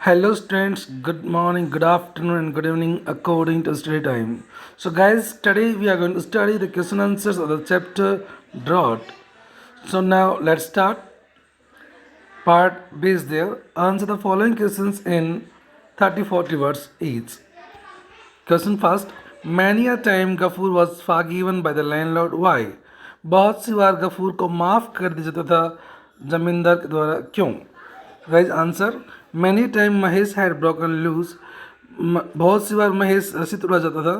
Hello students, good morning, good afternoon and good evening according to study time. So guys, today we are going to study the question answers of the chapter drought. So now let's start. Part B is there. Answer the following questions in 30-40 words each. Question first. Many a time Ghafoor was forgiven by the landlord. Why? बहुत सी बार गफूर को माफ़ कर दिया जाता था जमींदार के द्वारा, क्यों? Guys answer. Many time Mahesh had broken loose. बहुत सी बार महेश रस्सी तोड़ा जाता था.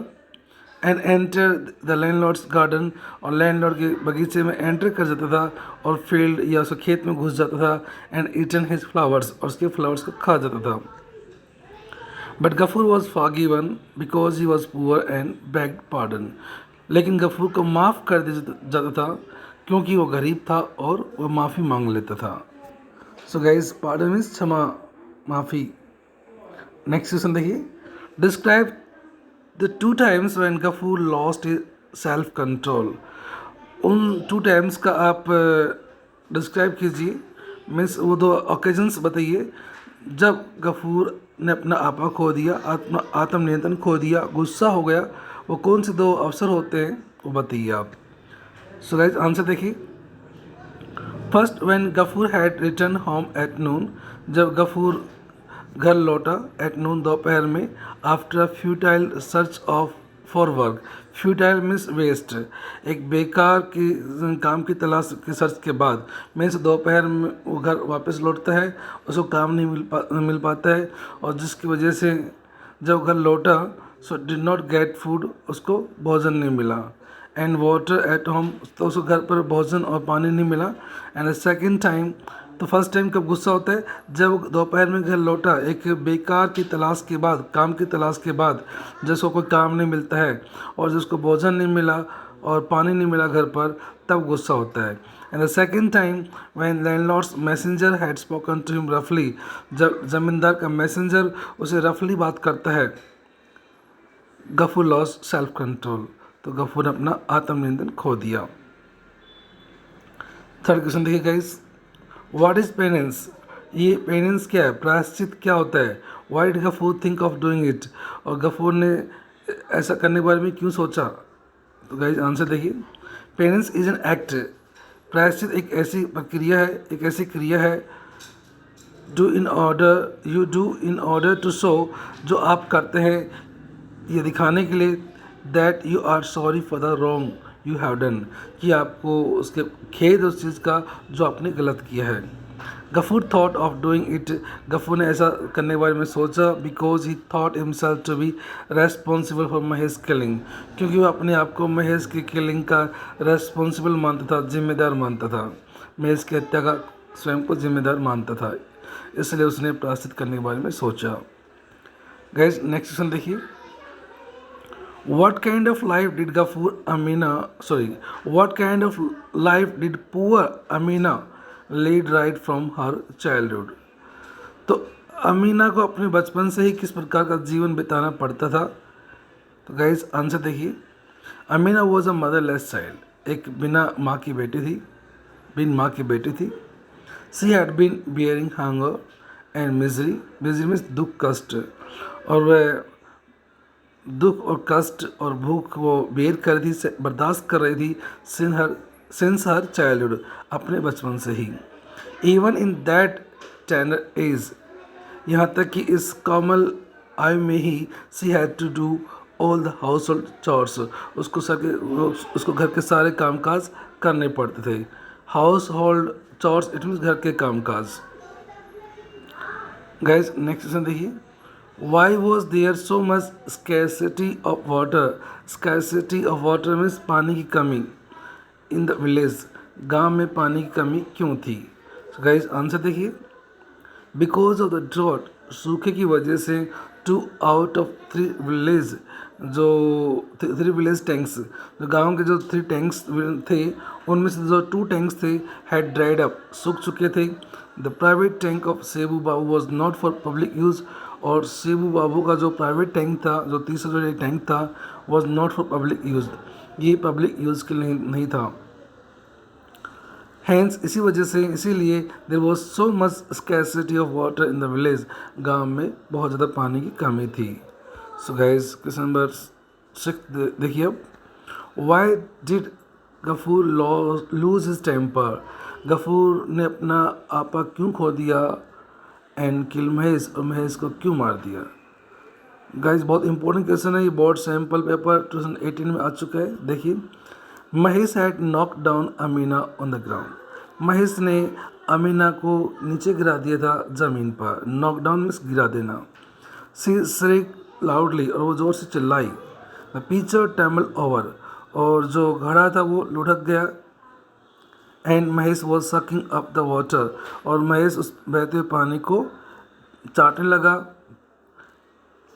And enter the landlord's garden, और लैंडलॉर्ड के बगीचे में एंटर कर जाता था और फील्ड या उसके खेत में घुस जाता था. एंड ईटन हिज फ्लावर्स, और उसके फ्लावर्स को खा जाता था. But Gafur was forgiven because he was poor and begged pardon. लेकिन गफूर को माफ़ कर दिया जाता था क्योंकि वो गरीब था और वह माफ़ी मांग लेता था. सो गाइज पार्डन मीन्स क्षमा, माफ़ी. नेक्स्ट क्वेश्चन देखिए. Describe the two times when Gafur lost self control. उन टू टाइम्स का आप डिस्क्राइब कीजिए. मीन्स वो दो ओकेजन्स बताइए जब गफूर ने अपना आपा खो दिया, आत्म नियंत्रण खो दिया, गुस्सा हो गया. वो कौन से दो अवसर होते हैं वो बताइए आप. सो गाइज आंसर देखिए. First, when Gafur had return home at noon. जब गफूर घर लौटा एट नून, दोपहर में. After a futile search of for work. Futile means waste, एक बेकार की काम की तलाश की सर्च के बाद. मीन्स दोपहर में वो घर वापस लौटता है, उसको काम नहीं मिल पाता है, और जिसकी वजह से जब घर लौटा so did not get food, उसको भोजन नहीं मिला. एंड वाटर एट होम, तो उसको घर पर भोजन और पानी नहीं मिला. एंड सेकेंड टाइम, तो फर्स्ट टाइम कब गुस्सा होता है? जब दोपहर में घर लौटा एक बेकार की तलाश के बाद, काम की तलाश के बाद, जिसको कोई काम नहीं मिलता है और जिसको भोजन नहीं मिला और पानी नहीं मिला घर पर, तब गुस्सा होता है. And the second time when landlord's messenger had spoken to him रफली. जब जमींदार का मैसेंजर उसे रफली बात करता है, गफूर लॉस सेल्फ कंट्रोल. तो गफूर ने अपना आत्मनियंत्रण खो दिया. थर्ड क्वेश्चन देखिए गाइस. What is penance? ये पेनेंस क्या है, प्रायश्चित क्या होता है? Why did Gafur think of doing it? और गफूर ने ऐसा करने के बारे में क्यों सोचा? तो गाइस आंसर देखिए. Penance is an act. प्रायश्चित एक ऐसी प्रक्रिया है, एक ऐसी क्रिया है do in order to show, जो आप करते हैं ये दिखाने के लिए that you are sorry for the wrong you have done, कि आपको उसके खेद उस चीज़ का जो आपने गलत किया है. Gafur thought of doing it. Gafur ने ऐसा करने के बारे में सोचा because he thought himself to be responsible for Mahesh killing, क्योंकि वो अपने आप को महेश की किलिंग का रेस्पॉन्सिबल मानता था, जिम्मेदार मानता था. महेश की हत्या का स्वयं को जिम्मेदार मानता था, इसलिए उसने प्रायश्चित करने के बारे में सोचा. गाइस नेक्स्ट क्वेश्चन देखिए. What kind of life did what kind of life did poor Amina lead right from her childhood? तो अमीना को अपने बचपन से ही किस प्रकार का जीवन बिताना पड़ता था? तो गाइस आंसर देखिए. Amina was a motherless child. एक बिना माँ की बेटी थी, बिन माँ की बेटी थी. She had been bearing hunger and misery. Misery means दुख, कष्ट, और वह दुख और कष्ट और भूख वो बेर कर रही थी, बर्दाश्त कर रही थी सिंस हर चाइल्डहुड, अपने बचपन से ही. Even in that tender age, यहाँ तक कि इस कोमल आयु में ही she had to do all the household chores. उसको घर के सारे कामकाज करने पड़ते थे. Household chores it means घर के कामकाज. गाइस नेक्स्ट क्वेश्चन देखिए. Why was there so much scarcity of water? Scarcity of water means पानी की कमी. In the village, गांव में पानी की कमी क्यों थी? So guys आंसर देखिए. Because of the drought, सूखे की वजह से 2 out of 3 विलेज, जो 3 विलेज टैंक्स, जो गांव के जो 3 टैंक्स थे उनमें से जो 2 टैंक्स थे हैड ड्राइड अप, सूख चुके थे. The private tank of Sebu Babu was not for public use. और सेबू बाबू का जो प्राइवेट टैंक था, जो तीसरा जो टैंक था, was not for public use. ये पब्लिक यूज़ के लिए नहीं था. हैंस इसी वजह से इसीलिए there was so much scarcity of water in the village, गांव में बहुत ज़्यादा पानी की कमी थी। सो गाइस क्वेश्चन नंबर 6 देखिए अब, why did Gafur lose his temper, Gafur ने अपना आपा क्यों खो दिया, एंड किल महेश, और महेश को क्यों मार दिया। गाइस बहुत इंपॉर्टेंट क्वेश्चन है, ये बोर्ड सैम्पल पेपर 2018 में आ चुका है। देखिए, Mahesh had knock down Amina on the ground, Mahesh ने अमीना को नीचे गिरा दिया था ज़मीन पर। नॉक डाउन मीन्स गिरा देना। सी श्रेक लाउडली, और वो ज़ोर से चिल्लाई। द पिक्चर टैमल ओवर, और जो घड़ा था वो लुढ़क गया। And Mahesh was sucking up the water, और महेश उस बहते हुए पानी को चाटने लगा।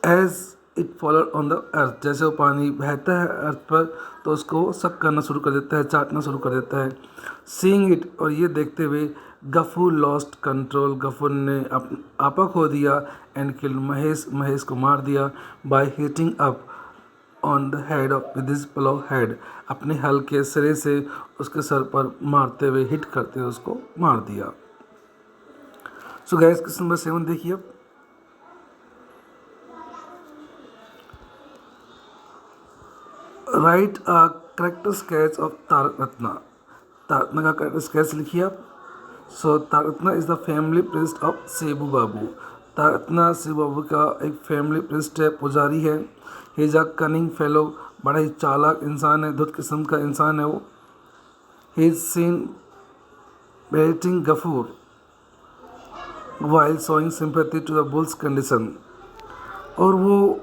As it followed on the earth, जैसे वो पानी बहता है अर्थ पर तो उसको सक करना शुरू कर देता है, चाटना शुरू कर देता है। सीइंग इट, और ये देखते हुए गफूर लॉस्ट कंट्रोल, गफूर ने आपा खो दिया। एंड किल महेश, महेश को मार दिया। By hitting up on the head off with his plough head, अपने हल के सिरे से उसके सर पर मारते हुए, हिट करते हुए उसको मार दिया। सो गाइस क्वेश्चन नंबर 7 देखिए, write a character sketch of Tarak Ratna, Tarak Ratna का करेक्टर स्केच लिखिए आप। So Tarak Ratna is the family priest of Sebu Babu, Tarak Ratna Sebu Babu का एक फैमिली प्रिस्ट है, पुजारी है। He is a cunning fellow, बड़ा ही चालाक इंसान है, धुत किस्म का इंसान है वो। He is seen beating Gafur while showing sympathy to the bull's condition, और वो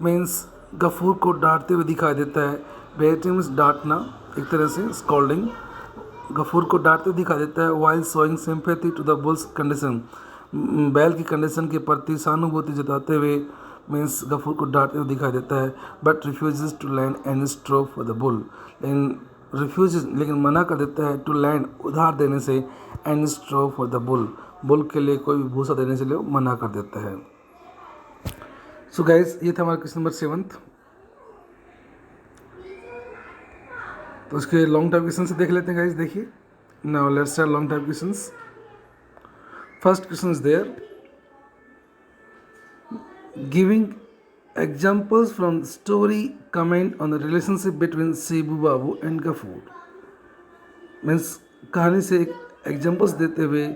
मीन्स गफूर को डांटते हुए दिखाई देता है। बेटिंग मीन्स डांटना, एक तरह से स्कॉल्डिंग, गफूर को डांटते हुए दिखाई देता है। While showing sympathy to the bull's condition, बैल की कंडीशन के प्रति सहानुभूति जताते हुए मीन्स गफूर को डांटते हुए दिखाई देता है। But refuses to lend any straw for the bull, लेकिन मना कर देता है टू लैंड, उधार देने से, any straw for the bull, bull के लिए कोई भी भूसा देने से वो मना कर देता है। सो गाइज ये था हमारा क्वेश्चन नंबर 7। तो उसके लॉन्ग टाइप क्वेश्चन से देख लेते हैं गाइज। देखिए, now let's start long type questions. First question is there, giving examples from story comment on the relationship between Sebu Babu and Gafur, means कहानी से एक एग्जांपल्स देते हुए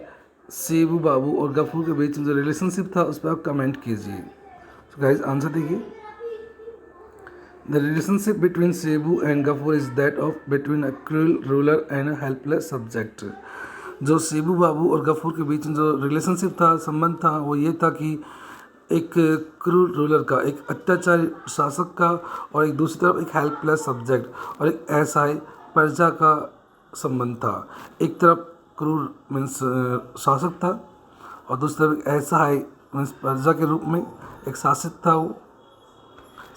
सेबू बाबू और गफूर के बीच में जो रिलेशनशिप था उस पर आप कमेंट कीजिए। तो गाइज आंसर देखिए, the relationship between Sebu and Gafur is that of between a cruel ruler and a helpless subject. जो सेबू बाबू और गफूर के बीच में जो रिलेशनशिप था, संबंध था, वो ये था कि एक क्रूर रूलर का, एक अत्याचारी शासक का, और एक दूसरी तरफ एक हेल्पलेस सब्जेक्ट और एक असहाय प्रजा का संबंध था। एक तरफ क्रूर मीन्स शासक था और दूसरी तरफ एक असहाय मीन्स प्रजा के रूप में एक शासित था वो।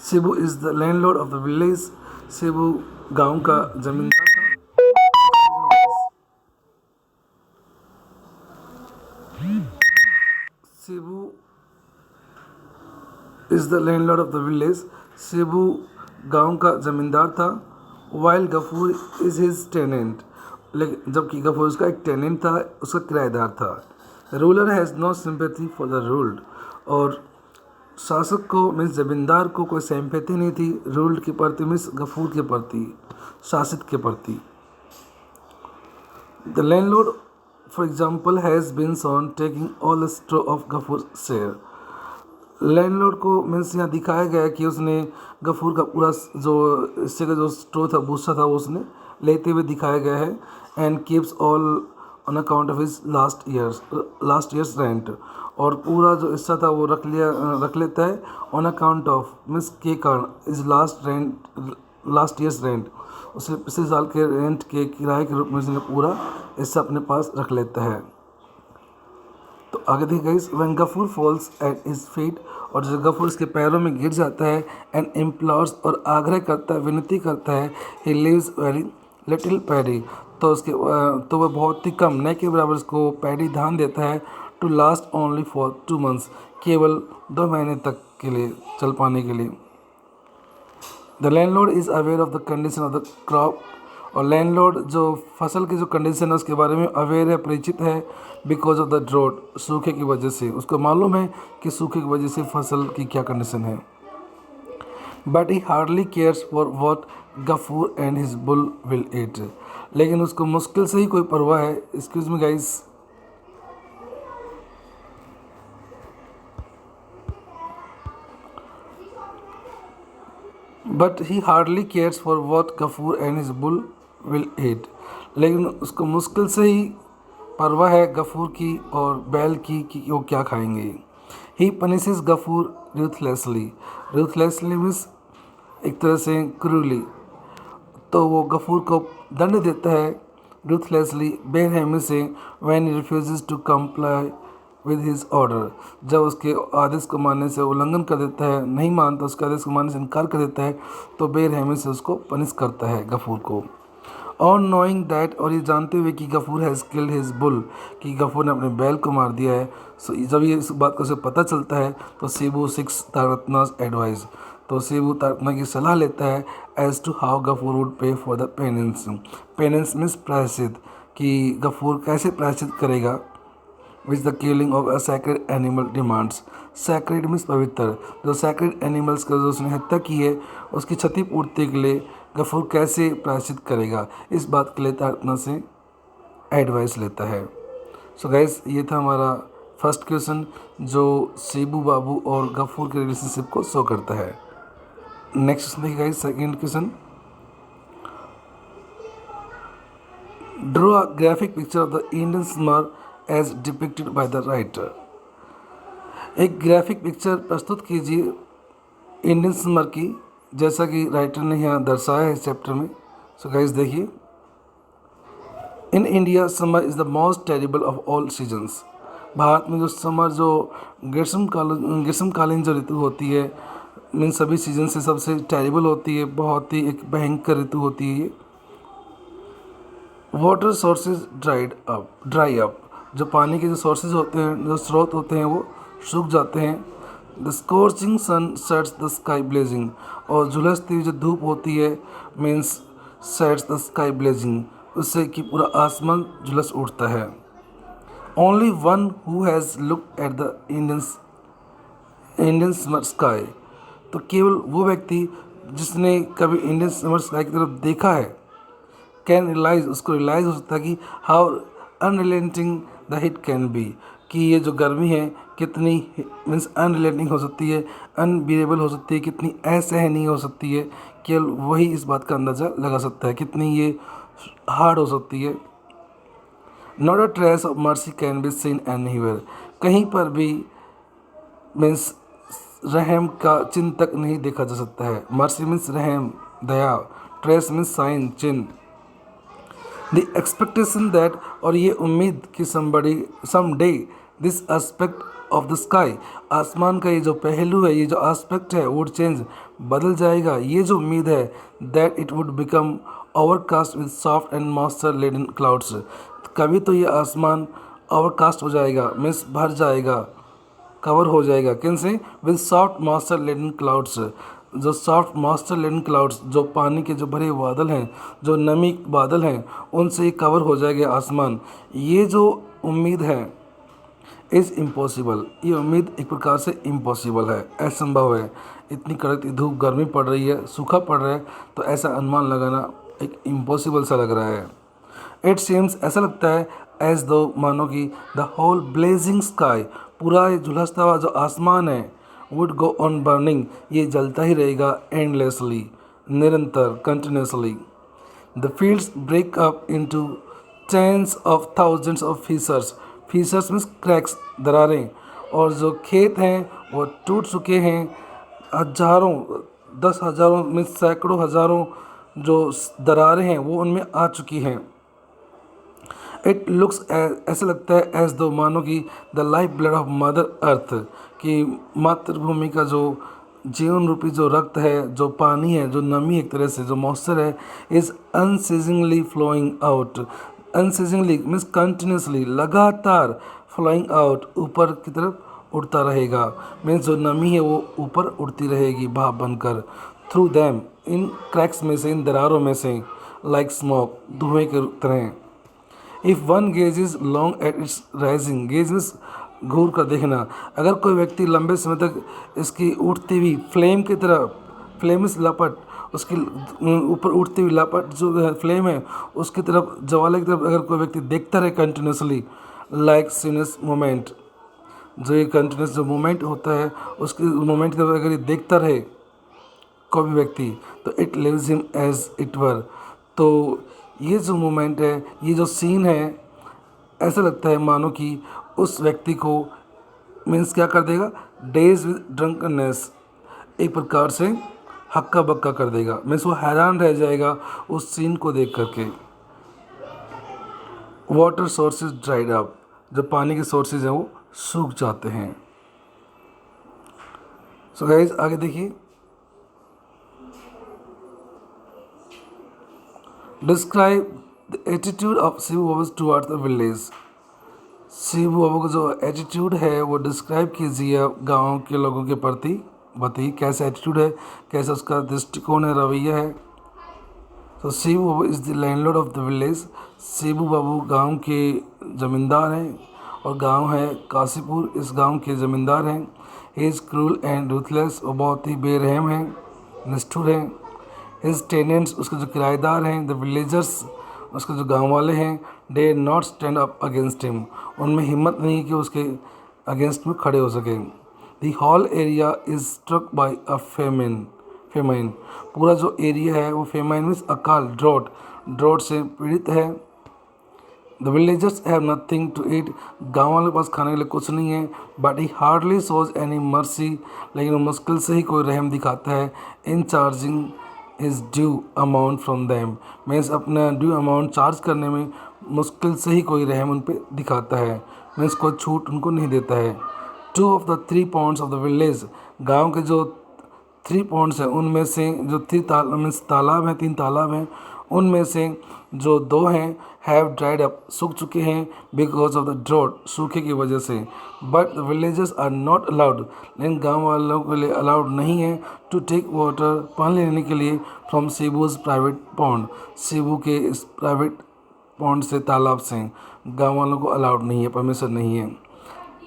Sebu is the landlord of the village, Sebu गांव का जमींदार था। Sebu is the landlord of the village, Sebu गांव का ज़मींदार था। While Gafur is his tenant, लेकिन जबकि गफूर उसका एक टेनेंट था, उसका किराएदार था। Ruler has no sympathy for the ruled, और शासक को मीन्स ज़मींदार को कोई सिंपैथी नहीं थी रूल्ड के प्रति, मीन्स गफूर के प्रति, शासित के प्रति। The landlord for example has been shown taking all the straw of Gafur share, landlord को मीन्स यहाँ दिखाया गया कि उसने गफूर का पूरा जो इससे का जो स्ट्रो था, भूसा था, वो उसने लेते हुए दिखाया गया है। And keeps all on account of his last years rent, और पूरा जो हिस्सा था वो रख लेता है ऑन अकाउंट ऑफ मीन्स के कारण इज लास्ट ईयर्स रेंट, उसने पिछले साल के रेंट के किराए के रूप में उसने पूरा हिस्सा अपने पास रख लेता है। तो आगे देखिए guys, when Gafur falls at his feet, और जब गफूर इसके पैरों में गिर जाता है, एंड इम्प्लोर्स, और आग्रह करता है, विनती करता है, he leaves very little paddy, तो वह बहुत ही कम, न के बराबर उसको पैडी धान देता है। To last only for 2 months, केवल 2 महीने तक के लिए चल पाने के लिए। The landlord is aware of the condition of the crop और लैंडलॉर्ड जो फसल की जो कंडीशन है उसके बारे में अवेयर है, परिचित है, बिकॉज ऑफ द ड्रॉट, सूखे की वजह से उसको मालूम है कि सूखे की वजह से फसल की क्या कंडीशन है। But he hardly cares for what Gafur and his bull will eat, लेकिन उसको मुश्किल से ही कोई परवाह है, excuse me guys, but he hardly cares for what Gafur and his bull will eat, लेकिन उसको मुश्किल से ही परवाह है गफूर की और बैल की कि वो क्या खाएंगे। He punishes Gafur ruthlessly, ruthlessly means एक तरह से क्रूरली, तो वो गफूर को दंड देता है रूथलेसली, बेरहमी से, when he refuses to comply with his order, जब उसके आदेश को मानने से उल्लंघन कर देता है, नहीं मानता, उसके आदेश को मानने से इनकार कर देता है, तो बेरहमी से उसको पनिश करता है गफूर को। ऑन नोइंग दैट, और ये जानते हुए कि Gafur has killed his bull, कि गफूर ने अपने बैल को मार दिया है, सो जब ये इस बात को उसे पता चलता है तो सीबू सिक्स तारकनाज एडवाइस, तो सीबू तारकना की सलाह लेता है as to how Gafur would pay for the penance, penance means प्रायश्चित, कि गफूर कैसे प्रायश्चित करेगा, which the killing of a sacred animal demands, sacred means पवित्र, जो सैक्रेड एनिमल्स का जो उसने हत्या की है उसकी क्षतिपूर्ति के लिए गफूर कैसे प्रायश्चित करेगा, इस बात के लिए तारकना से एडवाइस लेता है। सो गाइस, ये था हमारा फर्स्ट क्वेश्चन जो सेबू बाबू और गफूर के रिलेशनशिप को शो करता है। नेक्स्ट क्वेश्चन देखिए guys, second question, draw a graphic picture of the Indian summer as depicted by the writer, एक ग्राफिक पिक्चर प्रस्तुत कीजिए इंडियन समर की, जैसा कि राइटर ने यहाँ दर्शाया है इस चैप्टर में। सो गाइस देखिए, in India summer is the most terrible of all seasons, Bharat में जो समर, जो ग्रीष्मकालीन जो ऋतु होती है, इन सभी सीजन से सबसे टेरिबल होती है, बहुत ही एक भयंकर ऋतु होती है ये। वाटर सोर्सेज ड्राई अप, जो पानी के जो सोर्सेज होते हैं, जो स्रोत होते हैं वो सूख जाते हैं। The scorching sun sets the sky blazing, और झुलसती हुई जो धूप होती है means sets the sky blazing, उससे कि पूरा आसमान झुलस उठता है। Only one who has looked at the Indian summer sky, तो केवल वो व्यक्ति जिसने कभी इंडियन समर स्काई की तरफ देखा है, कैन रियलाइज, उसको रियलाइज हो सकता है कि how unrelenting the heat can be, कि ये जो गर्मी है कितनी मीन्स अनरिलेटिंग हो सकती है, अनबियरेबल हो सकती है, कितनी असहनीय हो सकती है, केवल वही इस बात का अंदाज़ा लगा सकता है कितनी ये हार्ड हो सकती है। Not a trace of mercy can be seen anywhere, कहीं पर भी मीन्स रहम का चिन्ह तक नहीं देखा जा सकता है। मर्सी मीन्स रहम, दया, ट्रेस मीन्स साइन, चिन्ह। द एक्सपेक्टेशन दैट, और ये उम्मीद कि someday this aspect of the sky, आसमान का ये जो पहलू है, ये जो एस्पेक्ट है वुड चेंज, बदल जाएगा, ये जो उम्मीद है, that it would become overcast with soft and moisture laden clouds, कभी तो ये आसमान ओवरकास्ट हो जाएगा, मीन्स भर जाएगा, कवर हो जाएगा, किन से, with soft moisture laden clouds, जो सॉफ्ट मॉइस्चर लेडन क्लाउड्स, जो पानी के जो भरे बादल हैं, जो नमी बादल हैं, उनसे कवर हो जाएगा आसमान। ये जो उम्मीद है इज़ इम्पॉसिबल, ये उम्मीद एक प्रकार से इम्पॉसिबल है, असंभव है। इतनी कड़क धूप, गर्मी पड़ रही है, सूखा पड़ रहा है, तो ऐसा अनुमान लगाना एक इम्पॉसिबल सा लग रहा है। इट सीम्स, ऐसा लगता है, एज दो, मानो कि द होल ब्लेजिंग स्काई, पूरा ये झुलसता हुआ जो आसमान है, वुड गो ऑन बर्निंग, ये जलता ही रहेगा एंडलेसली, निरंतर, continuously. The fields break up into tens of thousands of fissures, fissures means cracks, दरारें, और जो खेत हैं वो टूट चुके हैं, हजारों, 10,000 मीन्स सैकड़ों हजारों जो दरारें हैं वो उनमें आ चुकी हैं। इट लुक्स, ऐसा लगता है, एज दो, मानो कि the life blood of mother earth, कि मातृभूमि का जो जीवन रूपी जो रक्त है, जो पानी है, जो नमी एक तरह से जो मॉइस्चर है, is unceasingly flowing out, unceasingly means continuously, लगातार, फ्लोइंग आउट, ऊपर की तरफ उड़ता रहेगा, मीन्स जो नमी है वो ऊपर उड़ती रहेगी भाप बनकर, थ्रू दैम, इन क्रैक्स में से, इन दरारों में से, लाइक स्मोक, धुएं के तरह। If one gauge is long at its rising, gauge means घूर कर देखना। अगर कोई व्यक्ति लंबे समय तक इसकी उठती हुई फ्लेम की तरफ, फ्लेम इस लपट, उसकी ऊपर उठती हुई लपट जो है फ्लेम है उसकी तरफ, ज्वाला की तरफ अगर कोई व्यक्ति देखता रहे कंटिन्यूसली, लाइक सीनस मोमेंट, जो ये कंटिन्यूस जो मोमेंट होता है उसके मोमेंट की तरफ अगर ये देखता रहे कोई भी व्यक्ति, तो it leaves him as it were. तो ये जो मोमेंट है, ये जो सीन है, ऐसा लगता है मानो कि उस व्यक्ति को मीन्स क्या कर देगा, डेज विद ड्रंकनेस, एक प्रकार से हक्का बक्का कर देगा। मीन्स वो हैरान रह जाएगा उस सीन को देख करके। वाटर सोर्सेज ड्राइड अप, जो पानी के सोर्सेज हैं वो सूख जाते हैं। सो गाइस आगे देखिए, describe the attitude of Shibu Babu towards the village. Shibu Babu का जो एटीट्यूड है वो डिस्क्राइब कीजिए आप गाँव के लोगों के प्रति। बताइए कैसा एटीट्यूड है, कैसा उसका दृष्टिकोण है, रवैया है। तो Shibu Babu is the landlord of the village. Shibu Babu गांव के ज़मींदार हैं और गांव है काशीपुर, इस गांव के ज़मींदार हैं। He is cruel and ruthless, वो बहुत ही बेरहम हैं, निष्ठुर हैं। हिज टेनेंट्स, उसके जो किराएदार हैं, द विलेजर्स, उसके जो गांव वाले हैं, they not stand up against him, उनमें हिम्मत नहीं कि उसके अगेंस्ट में खड़े हो सकें। The whole area is struck by a famine, पूरा जो एरिया है वो फेमाइन मीन्स अकाल, ड्रॉट से पीड़ित है। The villagers have nothing to eat, गाँव वालों के पास खाने के लिए कुछ नहीं है। But he hardly shows any mercy, लेकिन वो मुश्किल से ही कोई रहम दिखाता है। In charging is due amount from them, means अपना ड्यू अमाउंट चार्ज करने में मुश्किल से ही कोई रहम उन पर दिखाता है, मीन्स कोई छूट उनको नहीं देता है। 2 of the 3 points of the village, गाँव के जो 3 पॉइंट्स हैं उनमें से जो 3 मीन्स तालाब हैं, 3 तालाब हैं, उनमें से जो 2 हैं हैव ड्राइड अप, सूख चुके हैं, बिकॉज ऑफ द ड्रॉट, सूखे की वजह से। But the villagers are not allowed, लेकिन गाँव वालों के लिए अलाउड नहीं है टू टेक वाटर, पानी लेने के लिए, फ्रॉम शिबूज प्राइवेट पॉन्ड, शिबू के इस प्राइवेट पॉन्ड से, तालाब से गाँव वालों को अलाउड नहीं है, परमिशन नहीं है।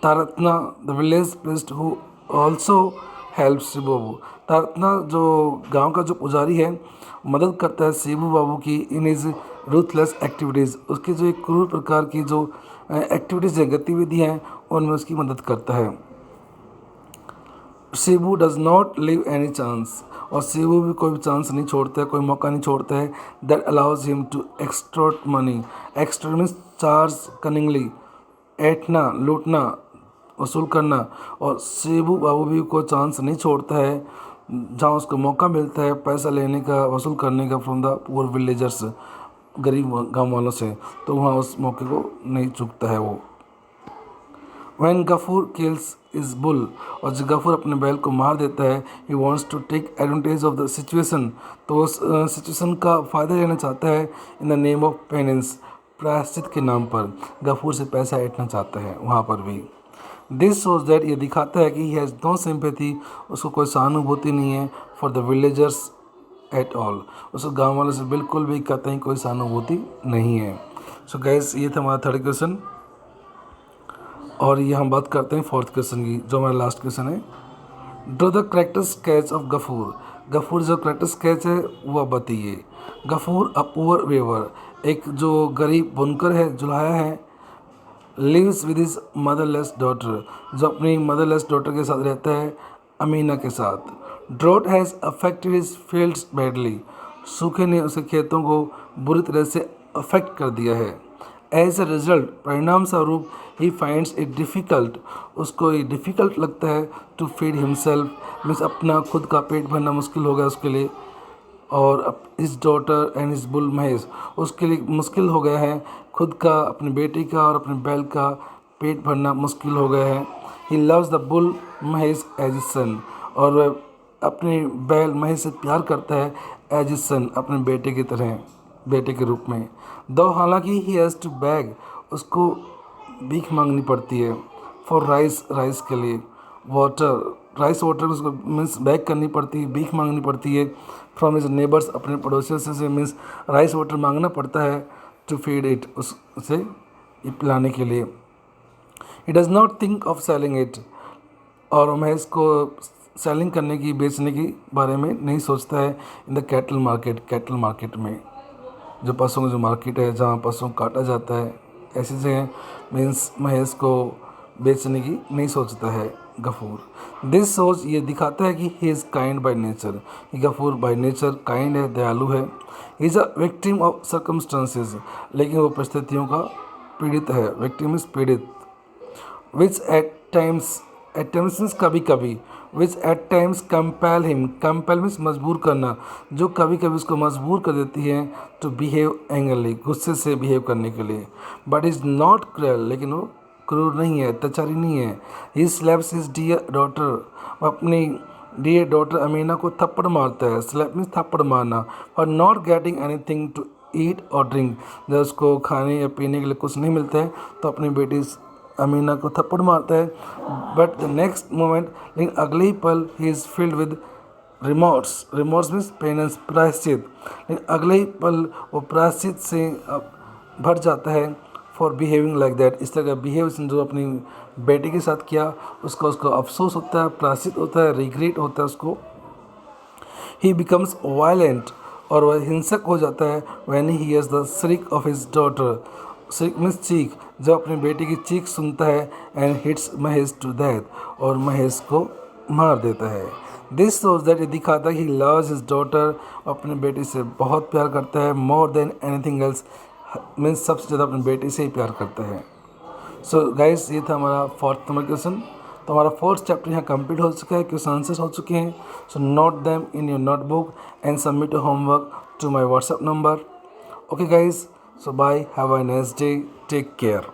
Tarkaratna, the village priest who also help Shibu Babu, Tarkaratna जो गांव का जो पुजारी है मदद करता है शिबू बाबू की इन इज रूथलेस एक्टिविटीज़, उसकी जो एक क्रूर प्रकार की जो एक्टिविटीज़ है, गतिविधियाँ हैं, उनमें उसकी मदद करता है। Shibu does not leave any chance, और शिबू भी कोई भी चांस नहीं छोड़ता है, कोई मौका नहीं छोड़ता है, that allows him to extort money, extort means charge cunningly, ऐंठना, लूटना, वसूल करना। और शिबू बाबू भी कोई चांस नहीं छोड़ता है जहाँ उसको मौका मिलता है पैसा लेने का, वसूल करने का, फ्रॉम द पुअर विलेजर्स, गरीब गाँव वालों से, तो वहाँ उस मौके को नहीं चूकता है वो। When Gafur kills his bull, और जब गफूर अपने बैल को मार देता है, he wants to take advantage of the situation, तो उस सिचुएशन का फ़ायदा लेना चाहता है, in the name of penance, प्रायश्चित के नाम पर गफूर से पैसा ऐंठना चाहता है वहाँ पर भी। दिस शोज दैट, ये दिखाता है कि ही हैज़ नो सिंपैथी, उसको कोई सहानुभूति नहीं है, for the villagers at all, उसको गाँव वालों से बिल्कुल भी कतई कोई सहानुभूति नहीं है। सो गैस ये था हमारा 3rd क्वेश्चन, और ये हम बात करते हैं 4th क्वेश्चन की, जो हमारा लास्ट क्वेश्चन है। Draw the character sketch of Gafur, Gafur जो करेक्टर स्केच है वो आप बताइए। गफूर अ पुअर वेवर, एक जो गरीब बुनकर है, जुल्हाया है। लिव्स विद हिज मदरलेस डॉटर, जो अपनी मदरलेस डॉटर के साथ रहता है, अमीना के साथ। Drought has affected his fields badly, सूखे ने उसके खेतों को बुरी तरह से अफेक्ट कर दिया है। एज ए रिजल्ट, परिणाम स्वरूप, ही फाइंड्स इट डिफ़िकल्ट, उसको ये डिफ़िकल्ट लगता है, टू फीड हिमसेल्फ, मीन्स अपना खुद का पेट भरना मुश्किल हो गया उसके लिए। और इस डॉटर एंड इस बुल महेश, उसके लिए मुश्किल हो गया है, खुद का, अपनी बेटी का और अपने बैल का पेट भरना मुश्किल हो गया है। He loves the bull Mahesh as his son, और वह अपने बैल महेश से प्यार करता है, एज इज सन, अपने बेटे की तरह, बेटे के रूप में। दो हालांकि ही हैज़ टू बैग, उसको भीख मांगनी पड़ती है, फॉर राइस, राइस के लिए, वाटर, राइस वाटर उसको मीन्स बैग करनी पड़ती है, भीख मांगनी पड़ती है, फ्रॉम हिज नेबर्स, अपने पड़ोसियों से मीन्स राइस वाटर मांगना पड़ता है टू फीड इट, उसे पिलाने के लिए। He does not think of selling it, और महेश को सेलिंग करने की, बेचने की बारे में नहीं सोचता है। In the cattle market, cattle market में जो पशुओं की जो मार्केट है जहाँ पशुओं को काटा जाता है, ऐसी जगह मीन्स महेश को बेचने की नहीं सोचता है गफूर। दिस सोच ये दिखाता है कि he is kind by nature, कि गफूर बाय नेचर काइंड है, दयालु है। He is a victim of circumstances, लेकिन वो परिस्थितियों का पीड़ित है। विक्टिम इज पीड़ित। विच एट टाइम्स मीन्स कभी कभी, which at times compel him, compel means मजबूर करना, जो कभी कभी उसको मजबूर कर देती है टू बिहेव एंग्रली, गुस्से से बिहेव करने के लिए। बट इज़ नॉट क्रूअल, लेकिन वो क्रूर नहीं है, अत्याचारी नहीं है। ही स्लैप्स हिज डियर डॉटर, वो अपनी डियर डॉटर अमीना को थप्पड़ मारता है। स्लैप मीन्स थप्पड़ मारना। For not getting anything to eat और ड्रिंक, जब उसको खाने या पीने के लिए कुछ नहीं मिलता है तो अपनी बेटी अमीना को थप्पड़ मारता है। बट द नेक्स्ट मोमेंट, लेकिन अगले ही पल, he is filled with remorse, remorse means penance, प्रायश्चित, लेकिन अगले ही पल वो प्रायश्चित से भर जाता है। फॉर बिहेविंग लाइक दैट, इस तरह का बिहेव जो अपनी बेटी के साथ किया उसको अफसोस होता है, प्रायश्चित होता है, रिग्रेट होता है उसको। ही बिकम्स वायलेंट, और वह हिंसक हो जाता है। When he hears the shriek of his daughter, shriek means चीख, जब अपनी बेटी की चीख सुनता है। And hits Mahesh to death, और महेश को मार देता है। दिस शोज दैट, ये दिखाता है कि ही लव्स हिज डॉटर, अपनी बेटी से बहुत प्यार करता है। More than anything else, means सबसे ज़्यादा अपनी बेटी से ही प्यार करता है। सो गाइस, ये था हमारा 4th नंबर क्वेश्चन। तो हमारा 4th चैप्टर यहाँ कंप्लीट हो चुका है, क्वेश्चन आंसर्स हो चुके हैं। So note them in your notebook and submit your homework to my WhatsApp number. Okay guys, so bye, have a nice day, take care.